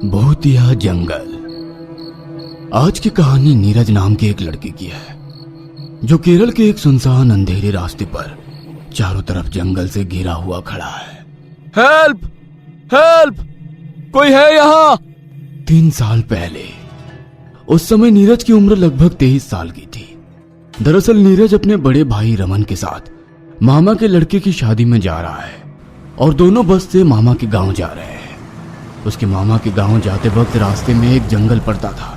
भूतिया जंगल। आज की कहानी नीरज नाम के एक लड़के की है जो केरल के एक सुनसान अंधेरे रास्ते पर चारों तरफ जंगल से घिरा हुआ खड़ा है। हेल्प! हेल्प! कोई है यहाँ? 3 साल पहले। उस समय नीरज की उम्र लगभग 23 साल की थी। दरअसल नीरज अपने बड़े भाई रमन के साथ मामा के लड़के की शादी में जा रहा है और दोनों बस से मामा के गांव जा रहे हैं। उसके मामा के गांव जाते वक्त रास्ते में एक जंगल पड़ता था।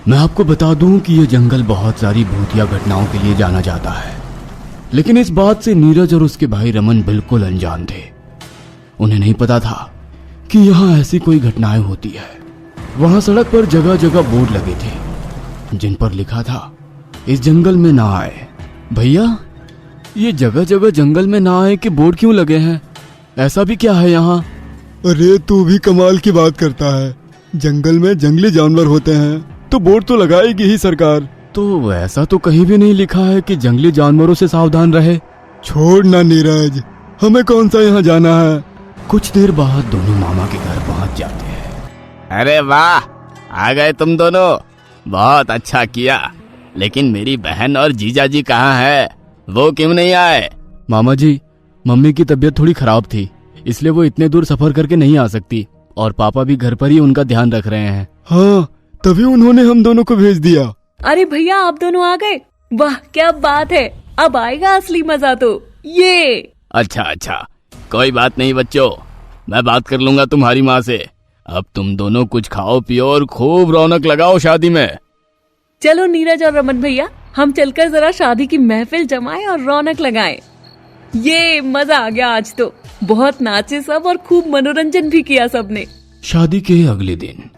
मैं आपको बता दूं कि यह जंगल बहुत सारी भूतिया घटनाओं के लिए जाना जाता है, लेकिन इस बात से नीरज और उसके भाई रमन बिल्कुल अनजान थे। उन्हें नहीं पता था कि यहाँ ऐसी कोई घटनाएं होती है। वहां सड़क पर जगह जगह बोर्ड लगे थे जिन पर लिखा था, इस जंगल में ना आए। भैया, ये जगह जगह जंगल में ना आए के बोर्ड क्यों लगे हैं? ऐसा भी क्या है यहाँ? अरे तू भी कमाल की बात करता है। जंगल में जंगली जानवर होते हैं तो बोर्ड तो लगाएगी ही सरकार। तो ऐसा तो कहीं भी नहीं लिखा है कि जंगली जानवरों से सावधान रहे। छोड़ ना नीरज, हमें कौन सा यहाँ जाना है। कुछ देर बाद दोनों मामा के घर पहुँच जाते हैं। अरे वाह, आ गए तुम दोनों, बहुत अच्छा किया। लेकिन मेरी बहन और जीजा जी कहाँ है? वो क्यों नहीं आए? मामा जी, मम्मी की तबीयत थोड़ी खराब थी, इसलिए वो इतने दूर सफर करके नहीं आ सकती और पापा भी घर पर ही उनका ध्यान रख रहे हैं। हाँ, तभी उन्होंने हम दोनों को भेज दिया। अरे भैया, आप दोनों आ गए, वाह क्या बात है। अब आएगा असली मजा तो। ये अच्छा, कोई बात नहीं बच्चों, मैं बात कर लूंगा तुम्हारी माँ से। अब तुम दोनों कुछ खाओ पियो और खूब रौनक लगाओ शादी में। चलो नीरज और रमन भैया, हम चलकर जरा शादी की महफिल जमाएं और रौनक लगाएं। ये मजा आ गया, आज तो बहुत नाचे सब और खूब मनोरंजन भी किया सबने। शादी के अगले दिन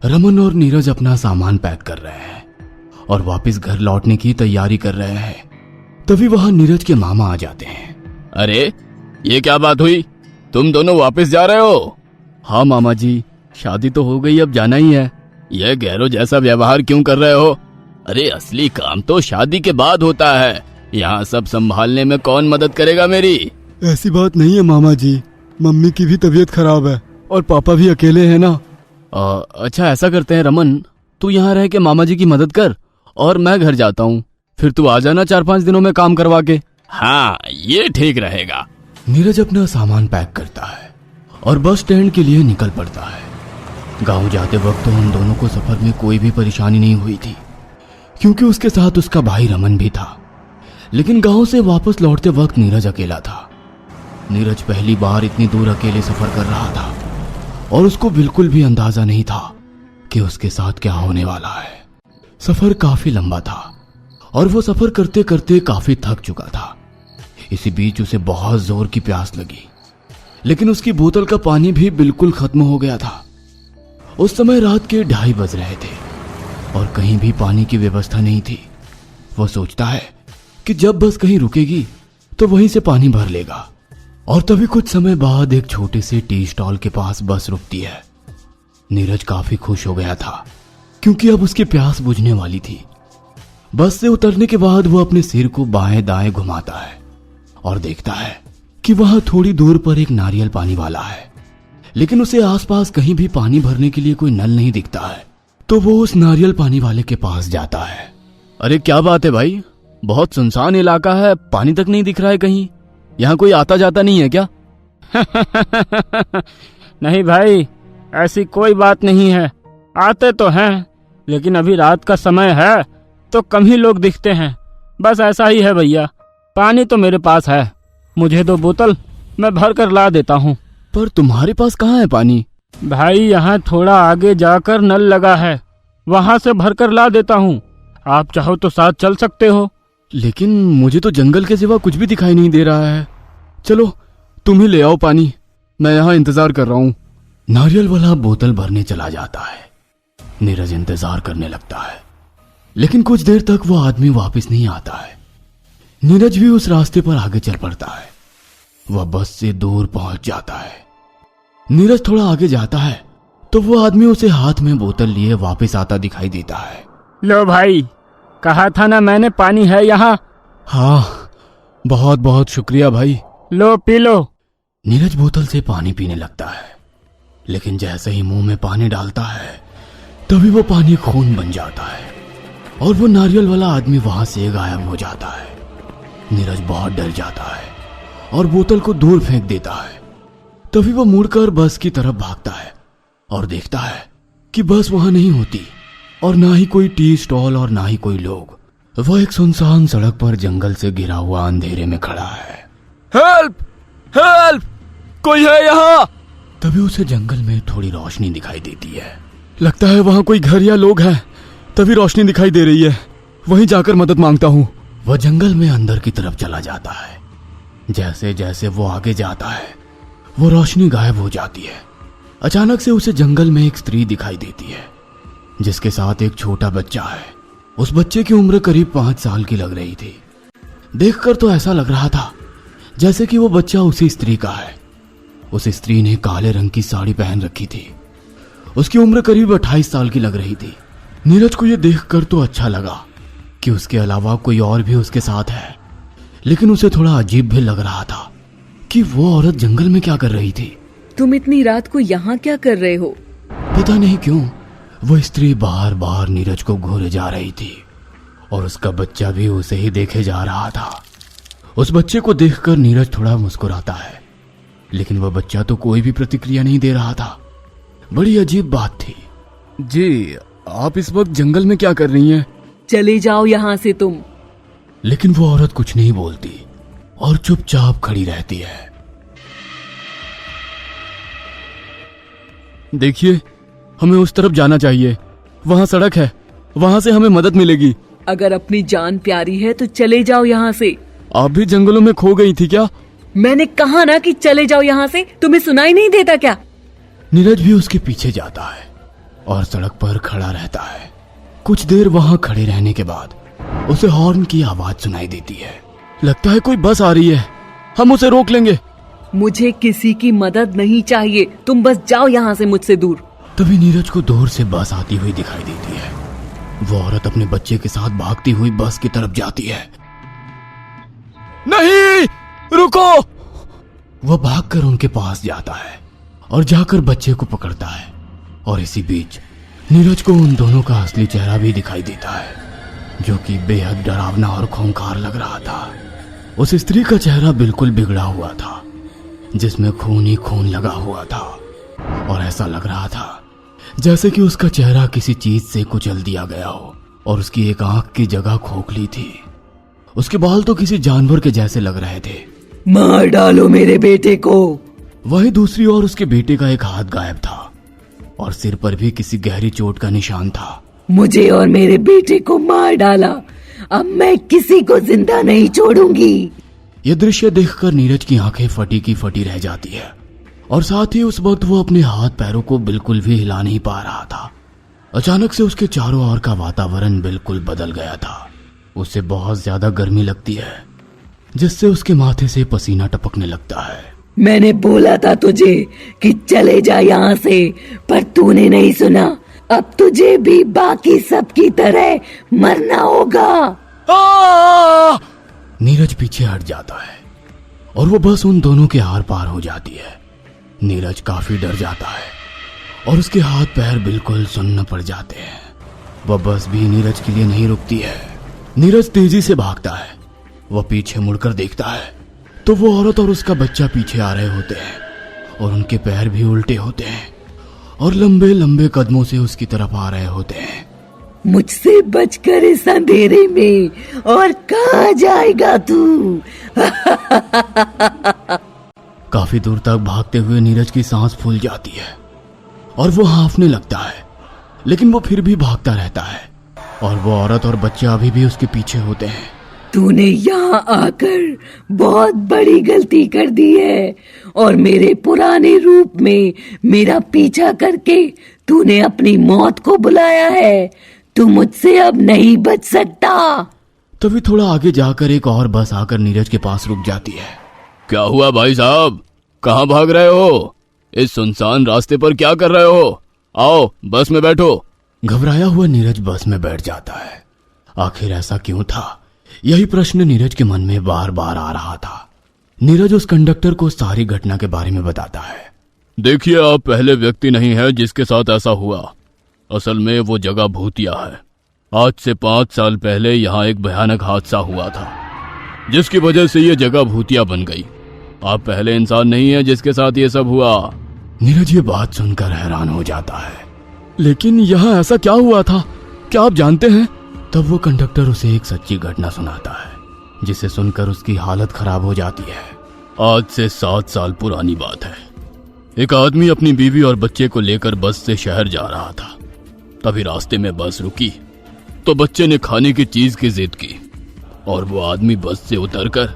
रमन और नीरज अपना सामान पैक कर रहे हैं और वापस घर लौटने की तैयारी कर रहे हैं। तभी वहां नीरज के मामा आ जाते हैं। अरे ये क्या बात हुई, तुम दोनों वापस जा रहे हो? हाँ मामा जी, शादी तो हो गई, अब जाना ही है। यह गैरों जैसा व्यवहार क्यों कर रहे हो? अरे असली काम तो शादी के बाद होता है। यहाँ सब संभालने में कौन मदद करेगा मेरी? ऐसी बात नहीं है मामा जी, मम्मी की भी तबीयत खराब है और पापा भी अकेले हैं ना। अच्छा ऐसा करते हैं रमन, तू यहाँ रह के मामा जी की मदद कर और मैं घर जाता हूँ, फिर तू आ जाना 4-5 दिनों में काम करवा के। हाँ, ये ठीक रहेगा। नीरज अपना सामान पैक करता है और बस स्टैंड के लिए निकल पड़ता है। गांव जाते वक्त तो उन दोनों को सफर में कोई भी परेशानी नहीं हुई थी, क्योंकि उसके साथ उसका भाई रमन भी था। लेकिन गांव से वापस लौटते वक्त नीरज अकेला था। नीरज पहली बार इतनी दूर अकेले सफर कर रहा था और उसको बिल्कुल भी अंदाजा नहीं था कि उसके साथ क्या होने वाला है। सफर काफी लंबा था और वो सफर करते करते काफी थक चुका था। इसी बीच उसे बहुत जोर की प्यास लगी, लेकिन उसकी बोतल का पानी भी बिल्कुल खत्म हो गया था। उस समय रात के 2:30 बज रहे थे और कहीं भी पानी की व्यवस्था नहीं थी। वो सोचता है कि जब बस कहीं रुकेगी तो वहीं से पानी भर लेगा। और तभी कुछ समय बाद एक छोटे से टी स्टॉल के पास बस रुकती है। नीरज काफी खुश हो गया था क्योंकि अब उसकी प्यास बुझने वाली थी। बस से उतरने के बाद वो अपने सिर को बाएं दाएं घुमाता है और देखता है कि वहां थोड़ी दूर पर एक नारियल पानी वाला है, लेकिन उसे आसपास कहीं भी पानी भरने के लिए कोई नल नहीं दिखता है। तो वो उस नारियल पानी वाले के पास जाता है। अरे क्या बात है भाई, बहुत सुनसान इलाका है, पानी तक नहीं दिख रहा है कहीं। यहाँ कोई आता जाता नहीं है क्या? नहीं भाई, ऐसी कोई बात नहीं है। आते तो हैं, लेकिन अभी रात का समय है तो कम ही लोग दिखते हैं। बस ऐसा ही है भैया। पानी तो मेरे पास है, मुझे 2 बोतल मैं भर कर ला देता हूँ। पर तुम्हारे पास कहाँ है पानी? भाई यहाँ थोड़ा आगे जाकर नल लगा है, वहां से भर कर ला देता हूँ। आप चाहो तो साथ चल सकते हो। लेकिन मुझे तो जंगल के सिवा कुछ भी दिखाई नहीं दे रहा है। चलो तुम ही ले आओ पानी, मैं यहाँ इंतजार कर रहा हूँ। नारियल वाला बोतल भरने चला जाता है। नीरज इंतजार करने लगता है, लेकिन कुछ देर तक वो आदमी वापस नहीं आता है। नीरज भी उस रास्ते पर आगे चल पड़ता है। वह बस से दूर पहुंच जाता है। नीरज थोड़ा आगे जाता है तो वो आदमी उसे हाथ में बोतल लिए वापस आता दिखाई देता है। लो भाई, कहा था ना मैंने, पानी है यहाँ। हाँ, बहुत बहुत शुक्रिया भाई। लो पी लो। नीरज बोतल से पानी पीने लगता है लेकिन जैसे ही मुंह में पानी डालता है तभी वो पानी खून बन जाता है और वो नारियल वाला आदमी वहां से गायब हो जाता है। नीरज बहुत डर जाता है और बोतल को दूर फेंक देता है। तभी वो मुड़कर बस की तरफ भागता है और देखता है कि बस वहां नहीं होती और ना ही कोई टी स्टॉल और ना ही कोई लोग। वह एक सुनसान सड़क पर जंगल से घिरा हुआ अंधेरे में खड़ा है। हेल्प हेल्प, कोई है यहाँ? तभी उसे जंगल में थोड़ी रोशनी दिखाई देती है। लगता है वहां कोई घर या लोग हैं। तभी रोशनी दिखाई दे रही है, वहीं जाकर मदद मांगता हूँ। वह जंगल में अंदर की तरफ चला जाता है। जैसे जैसे वो आगे जाता है वो रोशनी गायब हो जाती है। अचानक से उसे जंगल में एक स्त्री दिखाई देती है जिसके साथ एक छोटा बच्चा है। उस बच्चे की उम्र करीब 5 साल की लग रही थी। देखकर तो ऐसा लग रहा था जैसे कि वो बच्चा उसी स्त्री का है। उस स्त्री ने काले रंग की साड़ी पहन रखी थी। उसकी उम्र करीब 28 साल की लग रही थी। नीरज को यह देखकर तो अच्छा लगा कि उसके अलावा कोई और भी उसके साथ है, लेकिन उसे थोड़ा अजीब भी लग रहा था कि वो औरत जंगल में क्या कर रही थी। तुम इतनी रात को यहाँ क्या कर रहे हो? पता नहीं क्यों वो स्त्री बार बार नीरज को घूरे जा रही थी और उसका बच्चा भी उसे ही देखे जा रहा था। उस बच्चे को देखकर नीरज थोड़ा मुस्कुराता है, लेकिन वह बच्चा तो कोई भी प्रतिक्रिया नहीं दे रहा था। बड़ी अजीब बात थी। जी, आप इस वक्त जंगल में क्या कर रही हैं? चले जाओ यहाँ से तुम। लेकिन वो औरत कुछ नहीं बोलती और चुपचाप खड़ी रहती है। देखिए, हमें उस तरफ जाना चाहिए। वहां सड़क है, वहां से हमें मदद मिलेगी। अगर अपनी जान प्यारी है तो चले जाओ यहाँ से। आप भी जंगलों में खो गई थी क्या? मैंने कहा ना कि चले जाओ यहाँ से, तुम्हें सुनाई नहीं देता क्या? नीरज भी उसके पीछे जाता है और सड़क पर खड़ा रहता है। कुछ देर वहां खड़े रहने के बाद उसे हॉर्न की आवाज सुनाई देती है। लगता है कोई बस आ रही है, हम उसे रोक लेंगे। मुझे किसी की मदद नहीं चाहिए, तुम बस जाओ यहाँ से मुझसे दूर। तभी नीरज को दूर से बस आती हुई दिखाई देती है। वो औरत अपने बच्चे के साथ भागती हुई बस की तरफ जाती है। नहीं, रुको! वह भागकर उनके पास जाता है और जाकर बच्चे को पकड़ता है और इसी बीच नीरज को उन दोनों का असली चेहरा भी दिखाई देता है, जो कि बेहद डरावना और खूंखार लग रहा था। उस स्त्री का चेहरा बिल्कुल बिगड़ा हुआ था, जिसमें खून ही खून लगा हुआ था और ऐसा लग रहा था जैसे कि उसका चेहरा किसी चीज से कुचल दिया गया हो और उसकी एक आंख की जगह खोखली थी। उसके बाल तो किसी जानवर के जैसे लग रहे थे। मार डालो मेरे बेटे को। वहीं दूसरी ओर उसके बेटे का एक हाथ गायब था और सिर पर भी किसी गहरी चोट का निशान था। मुझे और मेरे बेटे को मार डाला, अब मैं किसी को जिंदा नहीं छोड़ूंगी। यह दृश्य देखकर नीरज की आंखें फटी की फटी रह जाती है और साथ ही उस वक्त वो अपने हाथ पैरों को बिल्कुल भी हिला नहीं पा रहा था। अचानक से उसके चारों ओर का वातावरण बिल्कुल बदल गया था। उसे बहुत ज्यादा गर्मी लगती है, जिससे उसके माथे से पसीना टपकने लगता है। मैंने बोला था तुझे कि चले जा यहाँ से, पर तूने नहीं सुना। अब तुझे भी बाकी सबकी तरह मरना होगा। नीरज पीछे हट जाता है और वो बस उन दोनों के आर पार हो जाती है। नीरज काफी डर जाता है और उसके हाथ पैर बिल्कुल सुन्न पड़ जाते हैं। वह बस भी नीरज के लिए नहीं रुकती है। नीरज तेजी से भागता है। वह पीछे मुड़कर देखता है तो वो औरत और उसका बच्चा पीछे आ रहे होते हैं और उनके पैर भी उल्टे होते हैं और लंबे लंबे कदमों से उसकी तरफ आ रहे होते हैं। मुझसे बचकर इस अंधेरे में और कहाँ जाएगा तू? काफी दूर तक भागते हुए नीरज की सांस फूल जाती है और वो हांफने लगता है, लेकिन वो फिर भी भागता रहता है और वो औरत और बच्चे अभी भी उसके पीछे होते हैं। तूने यहाँ आकर बहुत बड़ी गलती कर दी है और मेरे पुराने रूप में मेरा पीछा करके तूने अपनी मौत को बुलाया है। तू मुझसे अब नहीं बच सकता। तभी थोड़ा आगे जाकर एक और बस आकर नीरज के पास रुक जाती है। क्या हुआ भाई साहब, कहाँ भाग रहे हो? इस सुनसान रास्ते पर क्या कर रहे हो? आओ बस में बैठो। घबराया हुआ नीरज बस में बैठ जाता है। आखिर ऐसा क्यों था? यही प्रश्न नीरज के मन में बार बार आ रहा था। नीरज उस कंडक्टर को सारी घटना के बारे में बताता है देखिए, आप पहले व्यक्ति नहीं है जिसके साथ ऐसा हुआ। असल में वो जगह भूतिया है। आज से 5 साल पहले यहाँ एक भयानक हादसा हुआ था, जिसकी वजह से ये जगह भूतिया बन गई। आप पहले इंसान नहीं है जिसके साथ ये सब हुआ। नीरज ये बात सुनकर हैरान हो जाता है। लेकिन यहाँ ऐसा क्या हुआ था, क्या आप जानते हैं? तब वो कंडक्टर उसे एक सच्ची घटना सुनाता है, जिसे सुनकर उसकी हालत खराब हो जाती है। आज से 7 साल पुरानी बात है। एक आदमी अपनी बीवी और बच्चे को लेकर बस से शहर जा रहा था। तभी रास्ते में बस रुकी तो बच्चे ने खाने की चीज की जिद की और वो आदमी बस से उतरकर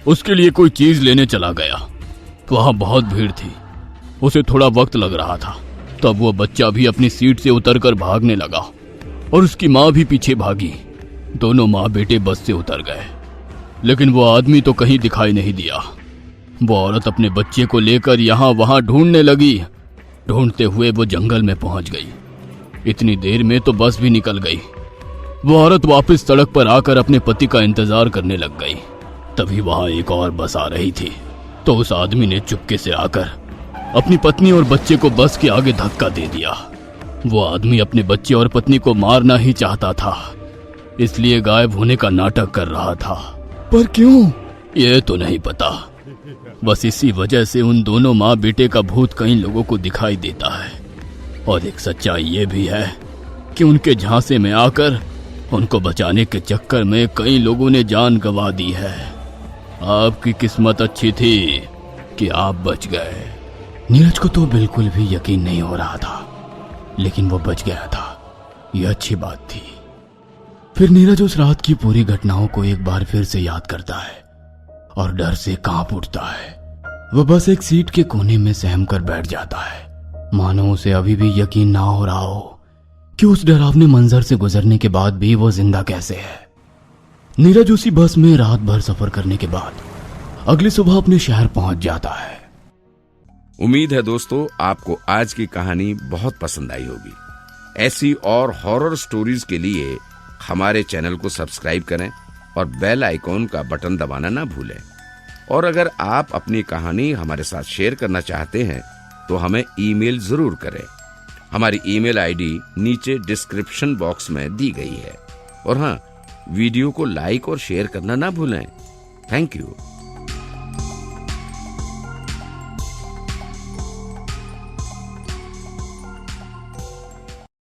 उसके लिए कोई चीज लेने चला गया। वहां बहुत भीड़ थी, उसे थोड़ा वक्त लग रहा था। तब वो बच्चा भी अपनी सीट से उतरकर भागने लगा और उसकी माँ भी पीछे भागी। दोनों माँ बेटे बस से उतर गए, लेकिन वो आदमी तो कहीं दिखाई नहीं दिया। वो औरत अपने बच्चे को लेकर यहाँ वहां ढूंढने लगी। ढूंढते हुए वो जंगल में पहुंच गई। इतनी देर में तो बस भी निकल गई। वो औरत वापस सड़क पर आकर अपने पति का इंतजार करने लग गई। तभी वहां एक और बस आ रही थी, तो उस आदमी ने चुपके से आकर अपनी पत्नी और बच्चे को बस के आगे धक्का दे दिया। वो आदमी अपने बच्चे और पत्नी को मारना ही चाहता था, इसलिए गायब होने का नाटक कर रहा था। पर क्यों? ये तो नहीं पता। बस इसी वजह से उन दोनों माँ बेटे का भूत कई लोगों को दिखाई देता है। और एक सच्चाई ये भी है कि उनके झांसे में आकर उनको बचाने के चक्कर में कई लोगों ने जान गंवा दी है। आपकी किस्मत अच्छी थी कि आप बच गए। नीरज को तो बिल्कुल भी यकीन नहीं हो रहा था, लेकिन वो बच गया था, यह अच्छी बात थी। फिर नीरज उस रात की पूरी घटनाओं को एक बार फिर से याद करता है और डर से कांप उठता है। वह बस एक सीट के कोने में सहम कर बैठ जाता है, मानो उसे अभी भी यकीन ना हो रहा हो कि उस डरावने मंजर से गुजरने के बाद भी वो जिंदा कैसे है। नीरज उसी बस में रात भर सफर करने के बाद अगली सुबह अपने शहर पहुंच जाता है। उम्मीद है दोस्तों आपको आज की कहानी बहुत पसंद आई होगी। ऐसी और हॉरर स्टोरीज के लिए हमारे चैनल को सब्सक्राइब करें और बेल आइकॉन का बटन दबाना ना भूलें। और अगर आप अपनी कहानी हमारे साथ शेयर करना चाहते हैं तो हमें ईमेल जरूर करें। हमारी ईमेल आईडी नीचे डिस्क्रिप्शन बॉक्स में दी गई है। और हाँ, वीडियो को लाइक और शेयर करना ना भूलें। Thank you.